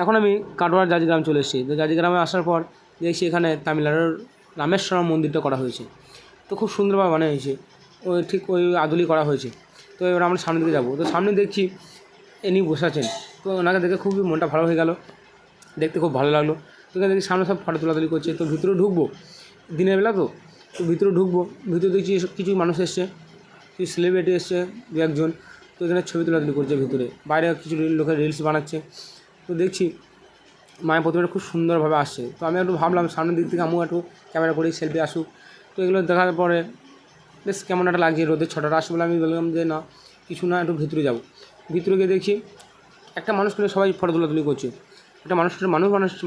এখন আমি কাটোয়ার জাজিগ্রাম চলে এসেছি। তো জাজিগ্রামে আসার পর দেখছি এখানে তামিলনাড়ুর রামেশ্বরম মন্দিরটা করা হয়েছে। তো খুব সুন্দরভাবে বানানো হয়েছে, ওই ঠিক ওই আদলেই করা হয়েছে। তো এবার আমরা সামনের দিকে যাবো। তো সামনে দেখছি ইনি বসে আছেন। তো ওনাকে দেখে খুবই মনটা ভালো হয়ে গেল, দেখতে খুব ভালো লাগলো। তো এখানে দেখি সামনে সব ফটো তোলাতুলি করছে। তো ভিতরে ঢুকবো, দিনের বেলা তো ভিতরে ঢুকবো। ভিতরে দেখছি কিছু মানুষ এসছে, কিছু সেলিব্রিটি এসছে দু একজন। তো এখানে ছবি তোলাতুলি করছে ভিতরে, বাইরে কিছু লোকের রিলস বানাচ্ছে। তো দেখছি মায়ের প্রতিমাটা খুব সুন্দরভাবে আসছে। তো আমি একটু ভাবলাম সামনের দিক থেকে আমিও একটু ক্যামেরা করি, সেলফি আসুক। তো এগুলো দেখার পরে বেশ কেমন একটা লাগছে, রোদের ছটাটা আসছে বলে আমি বললাম যে না কিছু না, একটু ভিতরে যাবো। ভিতরে গিয়ে দেখছি একটা মানুষকে নিয়ে সবাই ফটো তোলাতুলি করছে। একটা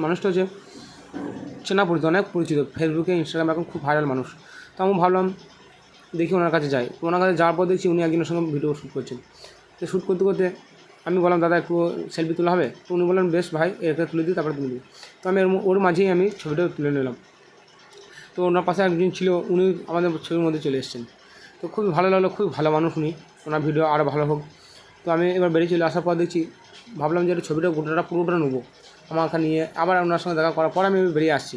মানুষটা হচ্ছে চেনা পরিচিত, অনেক পরিচিত, ফেসবুকে ইনস্টাগ্রামে এখন খুব ভাইরাল মানুষ। তো আমি ভাবলাম দেখি ওনার কাছে যাই। তো ওনার কাছে যাওয়ার পর দেখছি উনি একজনের সঙ্গে ভিডিও শ্যুট করছেন। তো শ্যুট করতে করতে আমি বললাম দাদা একটু সেলফি তোলা হবে? তো উনি বললেন বেশ ভাই, এটা তুলে দিই, তারপরে তুলে দিই। তো আমি ওর মাঝেই আমি ছবিটা তুলে নিলাম। তো ওনার পাশে একজন ছিল, উনি আমাদের ছবির মধ্যে চলে এসেছেন। তো খুবই ভালো লাগলো, খুবই ভালো মানুষ উনি, ওনার ভিডিও আরও ভালো হোক। তো আমি এবার বেরিয়ে চলে আসার পর দেখছি, ভাবলাম যে ছবিটা গোটাটা পুরোটা নেবো আমাকে নিয়ে। আবার ওনার সঙ্গে দেখা করার পর আমি বেরিয়ে আসছি।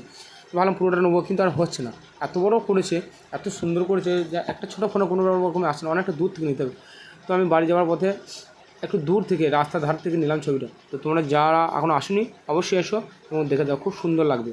ভাবলাম পুরোটা নেবো, কিন্তু আর হচ্ছে না। এত বড় করেছে, এত সুন্দর করেছে যে একটা ছোটো ফোনে কোনো রকমে আসছে না, অনেকটা দূর থেকে নিতে হবে। তো আমি বাড়ি যাওয়ার পথে একটু দূর থেকে রাস্তার ধার থেকে নিলাম ছবিটা। তো তোমরা যারা এখনও আসোনি অবশ্যই এসো এবং দেখে যাও, খুব সুন্দর লাগবে।